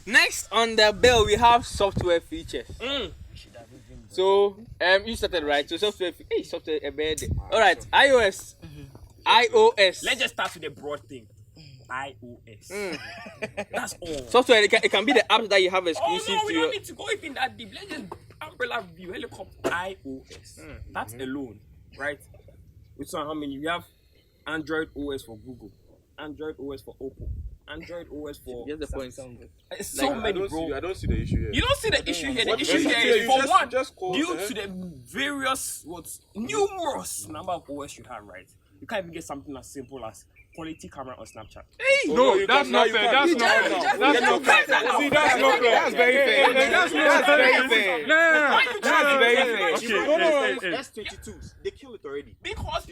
Next on the bill, we have software features. So, you started right. So software, software. All right, iOS. iOS. Let's just start with the broad thing. iOS. That's all. Software. It can be the apps that you have exclusive Oh no, we to don't your. need to go even that deep. Let's just umbrella view helicopter iOS. That's alone, right? Which one? How many? We have Android OS for Google, Android OS for Oppo, Android OS for. Here's the point. It's so many, bro. I don't see the issue here. You don't see the issue here. The issue here is for one, due to the various numerous number of OS you have, right? You can't even get something as simple as quality camera on Snapchat. No, that's not fair. That's not fair. That's not fair. See, that's not fair. That's very fair. That's very fair. No. That's very fair. Okay. S22s, they kill it already. Because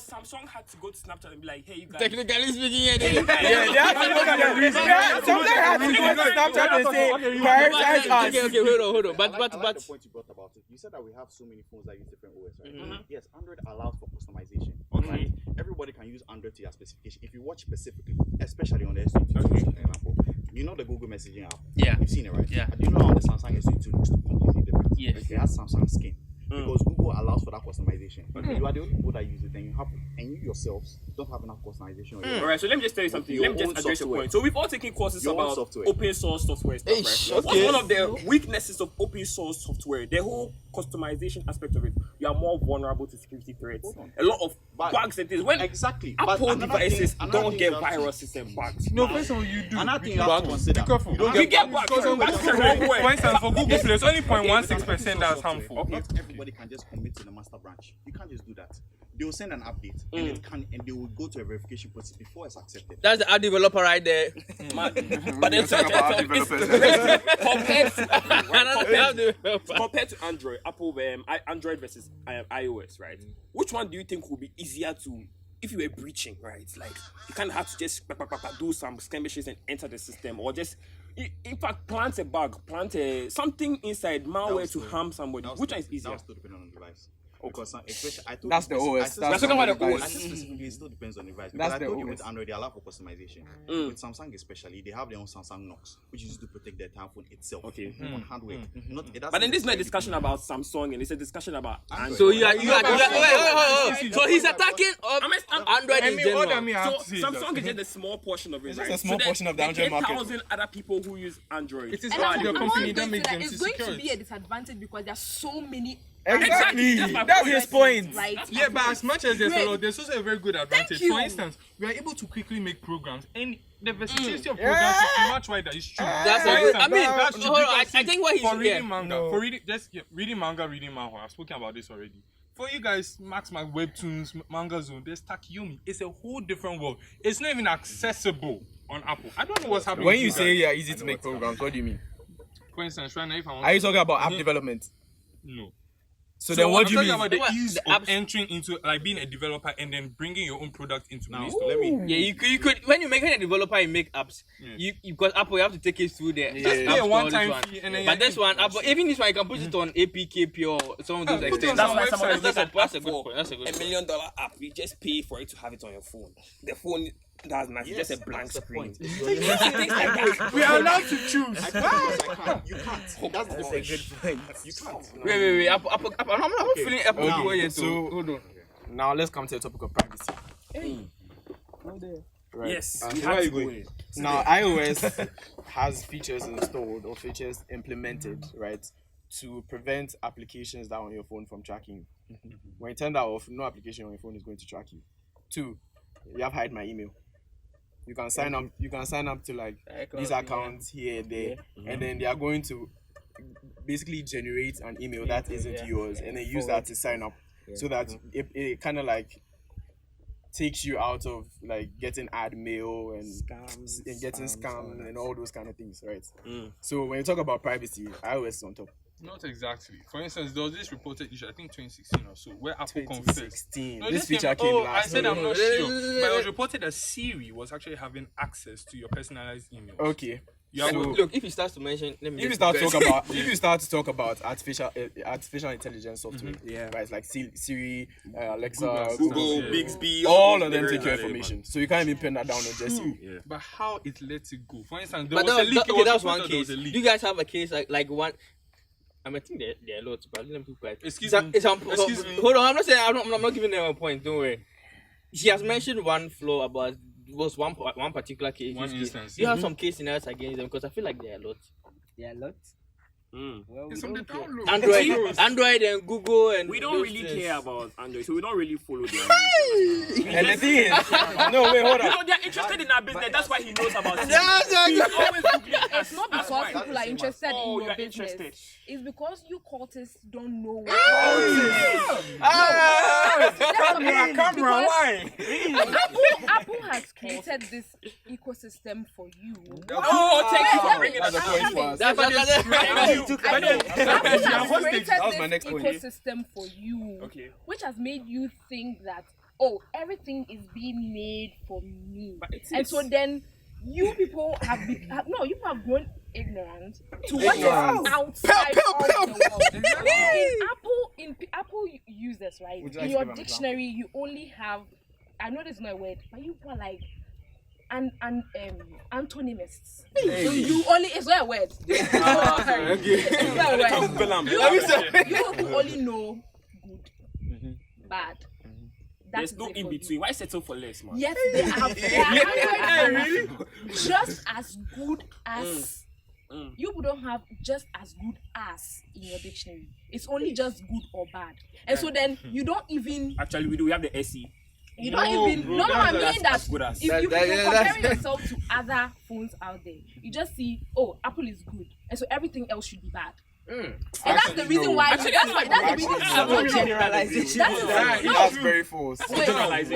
Samsung had to go to Snapchat and be like, hey, you guys. Technically speaking, They have to look at the reason. Sometimes have to go to Snapchat and say, prioritize us. Okay, hold on. I like But the point you brought about it. You said that we have so many phones that use different OS, right? Yes, Android allows for customization. Right? Everybody can use Android to your specification. If you watch specifically, especially on the S22, for example, you know the Google messaging app. Yeah. You've seen it, right? Yeah. And you know on the Samsung S22 looks completely different. Yes. It has Samsung skin. Because Google allows for that customization. You are the only people that use it, and you yourselves don't have enough customization. Alright, so let me just tell you something. Let me just address your point. So we've all taken courses about open source software stuff, right? What's one of the weaknesses of open source software? The whole customization aspect of it. You are more vulnerable to security threats. A lot of bugs and things. When Apple devices don't get viruses and bugs. No, first of all, you do. Another thing you have to consider. Be careful. We get bugs. That's the wrong way. For instance, for Google Play, it's only 0.16% that's harmful. Not everybody can just commit to the master branch. You can't just do that. They will send an update and they will go to a verification process before it's accepted. that's the app developer right there. But then compared to Android, Apple, Android versus iOS, right? Which one do you think will be easier to, if you were breaching, right? Like you kind of have to just do some skirmishes and enter the system, or just in fact plant a bug, something inside malware to harm somebody. Which one is easier? That still depends on the device. Because especially, That's the OS. That's talking about the OS. I said specifically, it still depends on the device. Because That's I told the you OS. with Android, they allow for customization. With Samsung especially, they have their own Samsung Knox, which is used to protect their phone itself. Okay. On hardware. But then this is not a discussion about Samsung, and it's a discussion about Android. So you are wait. So he's attacking Android in general. So Samsung is just a small portion of it, It's right? just a small portion of the Android market. 10,000 other people who use Android. It is And only that's the what company I'm that going makes to them that. to It's going secure to be it. a disadvantage because there's so many. Exactly. That's his point. Right? Yeah, but as much as there's a lot, there's also a very good advantage. you. For instance, we are able to quickly make programs, and the versatility of programs is much wider. It's true. That's For a good. instance, I mean, that's true hold on, because I think what he's for reading yeah. manga, for reading reading manga, reading manhwa. I've spoken about this already. For you guys, Max Webtoons, Manga Zone, there's Takayumi. It's a whole different world. It's not even accessible on Apple. I don't know what's happening. When to you guys. say yeah, easy to make programs, what do you mean? For instance, right now, if I want Are you talking about app development? no. So then what do you I'm mean? talking about the ease The of apps- entering into, like, being a developer and then bringing your own product into Play Store. Let me. Yeah, you could when you make a developer, you make apps. You because Apple, you have to take it through the Just pay a one-time fee and then But this one, Apple, even this one, you can put it on APK Pure, some of those Put it on extensions. some That's why website. someone That's a that's good point. That's a good $1 point. million app. You just pay for it to have it on your phone. The phone does nothing, just a blank screen. Things like that. We are allowed to choose. I can't. You can't. That's the That's a good point. You can't. Wait. Apple, I'm not feeling Apple Okay, going yet. so- So hold on. Now let's come to the topic of privacy. Right. Yes, And we where have are to you go going? in. Now iOS has features installed or features implemented, right, to prevent applications that are on your phone from tracking you. When you turn that off, no application on your phone is going to track you. 2, you have hide my email. You can sign up. You can sign up to like these accounts here and there, and then they are going to basically generate an email that isn't yours, and then use that to sign up, so that it kind of like takes you out of like getting ad mail and getting scammed and all those kind of things, right? So when you talk about privacy, iOS is on top. Not exactly. For instance, there was this reported issue, I think 2016 or so, where Apple confessed. 2016. No, This feature came last. I said I'm year. not sure, but it was reported that Siri was actually having access to your personalized emails. Okay. Look, if he starts to mention, let me if you start to talk about artificial intelligence software, right, like Siri, Alexa, Google, Bixby, all of them take your information, so you can't even pin that down on just you. Yeah. But how it lets it go? For instance, but that was one case. Do you guys have a case like one? I think there are lots, but let me keep quiet. Excuse me. Hold on, I'm not saying I'm not giving them a point. Don't worry. She has mentioned one flaw about was one particular case. One instance. You have some case scenarios against them because I feel like there are lots. Well, It's on the download. Android and Google and we don't really care about Android, so we don't really follow them. And the thing is, no, wait, hold on. You know, they're interested in our business. That's why he knows about it. Exactly. He's always Googling. it's not because people are interested in Oh, your you're business. interested. It's because you cultists don't know what Apple has created this ecosystem for you. Oh, thank you for bringing That's that a point for us. That's Apple has created That was this my next point. ecosystem for you, Okay. which has made you think that everything is being made for me, and so then you people have you have grown ignorant to what is outside of the world. In Apple users, right? Would you like In to your give an dictionary, you only have. I know this is not a word, but you are like antonymists. So you only it's not a word. It's not a word. You only know good, bad. There's no in between. Why settle for less, man? Yes, they are just as good as. You don't have just as good as in your dictionary. It's only just good or bad. And so then you don't even. Actually, we do. We have the SE. You don't even. No, I mean that. As good as. If you compare yourself to other phones out there, you just see, Apple is good, and so everything else should be bad. And that's the reason why. That's the reason. Generalization. That's very false. Wait.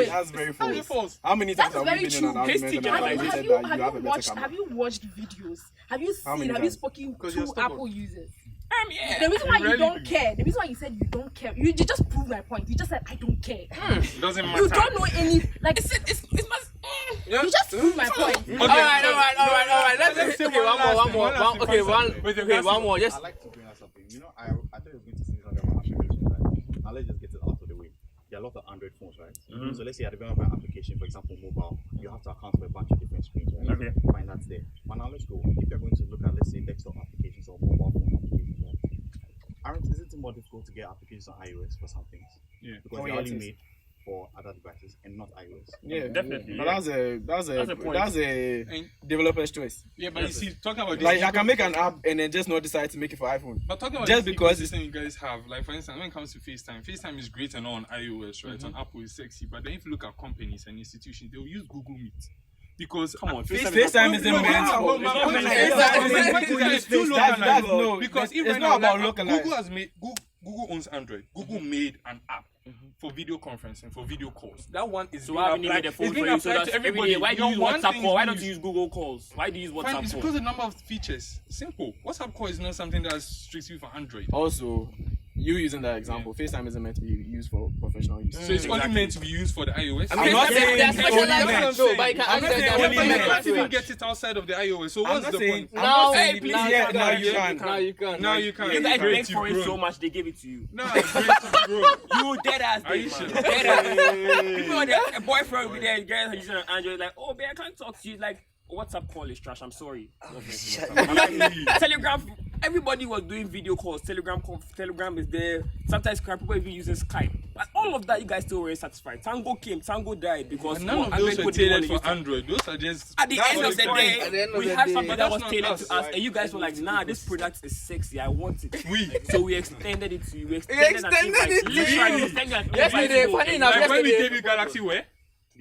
That's very false. How many times have we been in an argument and I've said that you have a better camera? Have you watched videos? Have you How many seen? Have you times? spoken Because to you're stubborn. Apple users? Yeah. The reason why you Really? don't care, the reason why you said you don't care, you just proved my point. You just said I don't care. It doesn't matter. You don't know any it's you just proved my point. All right. Let's take one more. Just I like to bring out something. You know, I thought it was going to say something about applications, right? Now let's just get it out of the way. There are a lot of Android phones, right? So let's say you're developing an application, for example, mobile. You have to account for a bunch of different screens, right? Okay. Fine, that's there. But now let's go. If you're going to look at, let's say, desktop applications or mobile phone applications, right? Is it more difficult to get applications on iOS for some things? Yeah. Because they're only made for other devices and not iOS. Yeah, Definitely, But yeah. that's a developer's choice. Yeah, but you see, talking about Like this, I can make an app and then just not decide to make it for iPhone. but talking about just this because ecosystem you guys have, like for instance, when it comes to FaceTime is great and all on iOS, right? On Apple is sexy, but then if you look at companies and institutions, they'll use Google Meet. Because FaceTime isn't meant for. Because It's not about localized. Google owns Android. Google made an app for video conferencing, for video calls. That one is So why haven't you made a phone for you? So that's every day. Why do you use WhatsApp call? Why don't you use Google calls? Why do you use Fine, WhatsApp it's call? because the number of features. Simple. WhatsApp call is not something that's strictly for Android. Also, you using that example, FaceTime isn't meant to be used for professional use. So it's only meant to be used for the iOS. I'm not saying they're it's specialized only meant. though, but you can I'm not access saying them. only But you meant. can't even get it outside of the iOS. So I'm what's not the saying. point? I'm not saying Hey, please, now you can. Now you can. Now you can. You guys Great, begged you've for it grown. so much, they gave it to you. No, it's great to grow. You dead ass. Are you man. sure? Dead ass. People are there, a boyfriend will be there, girl using an Android, like, oh, babe, I can't talk to you. Like, WhatsApp call is trash. I'm sorry. Telegram. Everybody was doing video calls. Telegram is there. Sometimes people even using Skype. But all of that, you guys still weren't satisfied. Tango came, Tango died because And none of those were tailored for Android. Those are just. At the end of the At the day, end of we the had day. something But that was that's tailored not to us. us, and you guys were like, "Nah, this product is sexy. I want it." So we extended it to you. We extended an invite. it to Literally, you. extended an Yesterday, invite. funny enough, Like when we yesterday. gave you Galaxy Wear,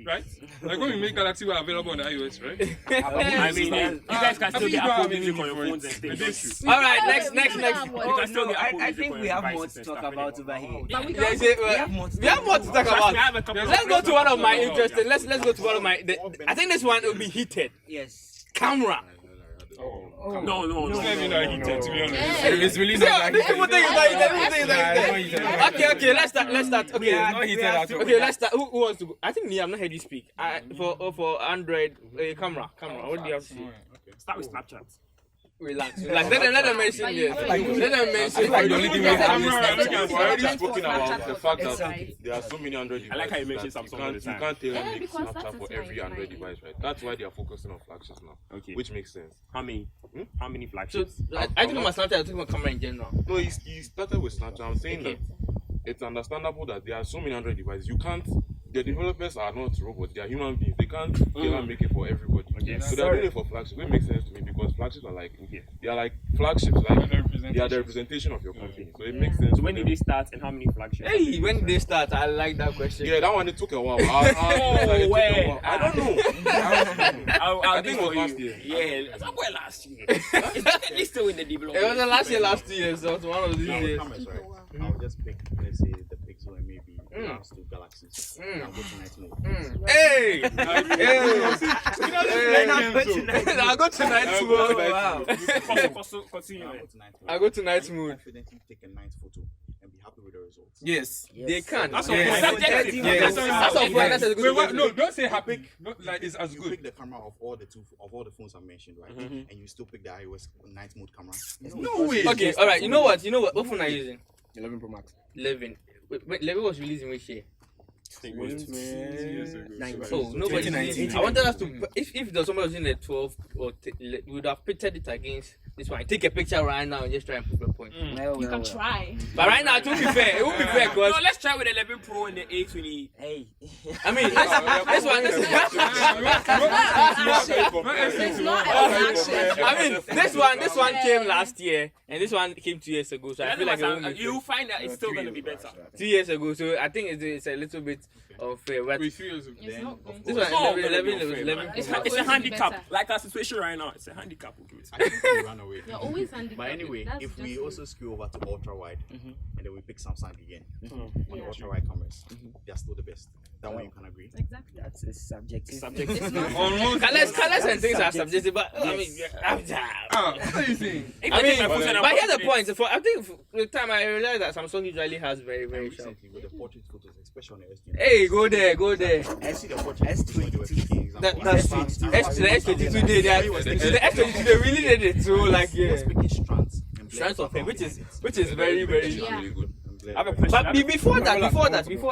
right? Like when we made Galaxy Wear available on the iOS, right? I mean, you guys can still think get you don't Apple have any Music on need your for phones it. and It is things. true. All right, next. You can still get Apple I Music think on we your have more devices to and talk stuff. about over here. But we Yes, can we have more to talk Trust me, I about. have a couple of Let's go to one of my Yeah. interesting. Let's go to one of my. I think this one will be heated. Yes. Camera. No. It's not even that heated, to be honest. It's really not that These people think it's like Nah, it's not heated. Okay, let's start. Okay, It's not heated at all. okay, let's start. Who wants to go? I think Nii, I've not heard you speak. For Android camera. What do you have to say? Start with Snapchat. Relax. Let them mention it. Let them mention Like the only thing we have We've already spoken about Snapchat the for fact Snapchat. that there are so many Android devices. I like how you mentioned that Samsung all the you time. can't tailor make because that Snapchat is for every my- Android device, right? That's why they are focusing on flagships now. Okay. Which makes sense. How many? How many So flagships? I think my Snapchat, I think my camera in general. No, he started with Snapchat. I'm saying Okay. that it's understandable that there are so many Android devices. You can't. The developers are not robots. They are human beings. They can't tailor make it for everybody. Okay. So they're doing it for flagships. It makes sense to me because flagships are like they are like flagships. Like they are the representation of your company. So it makes sense. So when did they start and how many flagships? Hey, when did they start? I like that question. Yeah, that one it took a while. Where? I don't know. I think it was last year. Yeah, somewhere last year. It's still in the development. It was the last year, last 2 years. So it was one of these Now, with years. cameras, right? I'll just pick, let's say, the Pixel and maybe last two Galaxies. I'll go to night mode. Hey! Hey, I'll go to night mode. Wow. Continue. I'll go to night mode. I'll go to night Can you mode. confidently take a night photo and be happy with the results. Yes. They can. That's Yes. subjective. Yes. That's all fine. That's a good Wait, what? question. No, don't say happy. No, like it's as You good. pick the camera of all the phones I mentioned, right? And you still pick the iOS night mode camera. No way. Okay, alright. You know what? What phone are you using? 11 Pro Max. 11. Wait, 11 was released in which year? Oh, nobody. 2019. I wanted us to. If there's somebody using a 12, we would have pitted it against this one. Take a picture right now and just try and prove a point. You can try. But right now, it won't be fair. It won't be fair because No, let's try with 11 Pro and the A20. Hey. I mean, this one. It's not an action. I mean, this one came last year, and this one came 2 years ago. So I feel like it won't be fair. You'll find that it's still going to be better. 2 years ago. So I think it's a little bit unfair. But Wait, 3 years ago. It's not going this to. one, Oh, 11. It's It's a handicap. better. Like our situation right now, it's a handicap. I think we run away. You're always handicapped. But anyway, That's if we just also screw over to ultra wide and then we pick Samsung again on the Yeah. ultra wide cameras, they're still the best. That one you can agree. Exactly. That's a subjective. It's not. Colors and things are subjective, but I mean, What are you saying? I mean, but here's the point. I think for the time I realized that Samsung usually has very, And very sharp. recently with the portrait photos, especially on the S22. Hey, go there. I see the portrait photos when they were picking example. That's the S22 did that. The S22 they really did it. So like He was yeah, picking strands. And strands of hair, black which is very, very. Yeah. really good. I have a question. But before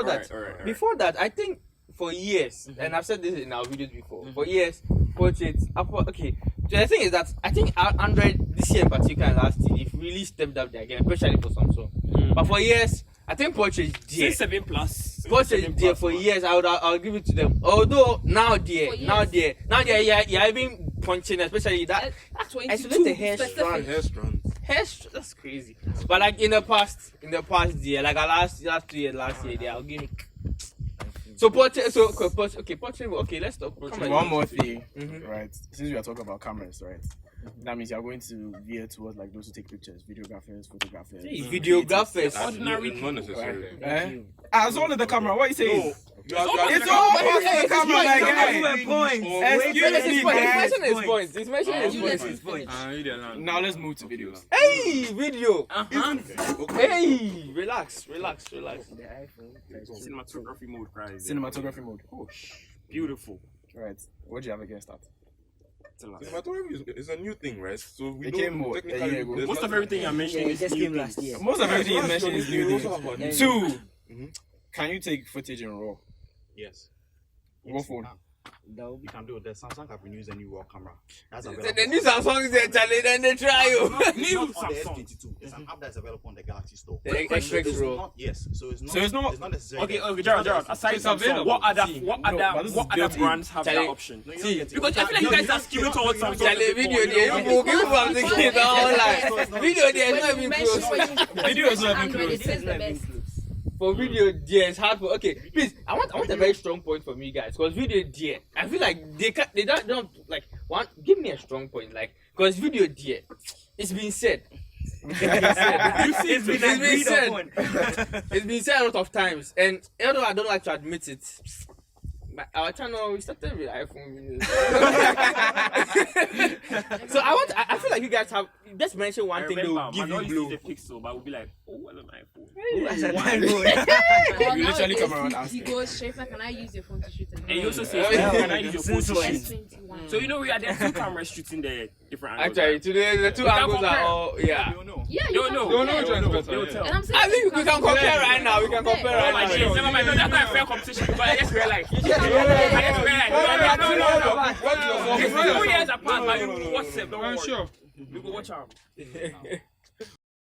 that, Alright. I think for years, and I've said this in our videos before, for years, portraits. Okay, so the thing is that I think Android this year in particular and last year, they've really stepped up their game, especially for Samsung. But for years, I think portraits dear. Since 7 plus. Portraits dear for years. I'll give it to them. Although now dear, yeah, even punching, especially that. Isolate the hair strand. Hair strands. That's crazy. But like in the past year, like last 2 years, I'll give it. So portrait. Okay, let's talk. One more thing, Mhm. right? Since we are talking about cameras, right? That means you are going to veer towards like those who take pictures, videographers, photographers. Videographers. Ordinary Not necessarily. As all of the camera, what are you saying? You are- It's all part of the camera, like, hey. He's mentioning his points. He's mentioning his points. Now let's move to videos. Hey, video. Okay. Hey, relax. cinematography mode, guys. Cinematography mode. Oh, beautiful. Right. What do you have against that? Cinematography is a new thing, right? So we It don't came more a technically. year ago. there's Most of nothing- everything you're Yeah, mentioning it is just new came things. last year. Most of everything you mentioned is new We things. also have one. Two. Can you take footage in RAW? Yes. What phone? You can do it. The Samsung have renewed a new raw camera. That's The available. new Samsung is there, Charlie, then they try you. New on the Samsung. S22. It's an app that's available on the Galaxy Store. The X-Rex It's Raw. not- Yes. So it's not. So it's not- It's not necessarily. Okay, Gerald. Aside It's from available. what other but this is built in. brands have that Charlie, option? No, you See, don't get it. Because I feel like you guys are skewing towards Samsung. Charlie, video there. You give one thing online. Video there is not even close. Video is not even Android, close. it is the best. For video there, it's hard for. Okay, please. I want a very strong point from you guys because video there. I feel like they don't like one. Give me a strong point, like because video there. It's been said. It's been said a lot of times, and although I don't like to admit it, but our channel we started with iPhone videos. So I feel like you guys have just mention one thing they will give you blue. The pixel, but we'll be like, oh, what's an iPhone? You literally come around He asking. goes, Sharifa, can I use your phone to shoot? And you also say, can I use your phone to shoot? S21. So you know we are there 2 cameras shooting the different angles. Actually, today the 2 can angles compare. are all Yeah, you Don't know. can Don't know which one is better. They'll Yeah. tell. And I'm saying I think we can compare right now. We can compare Oh right my now. days, never mind. No, that's not a fair competition. But I just realized. I just realized. No. What's your It's phone? 2 years apart, but you watch them. Don't I'm worry. sure. We go watch out.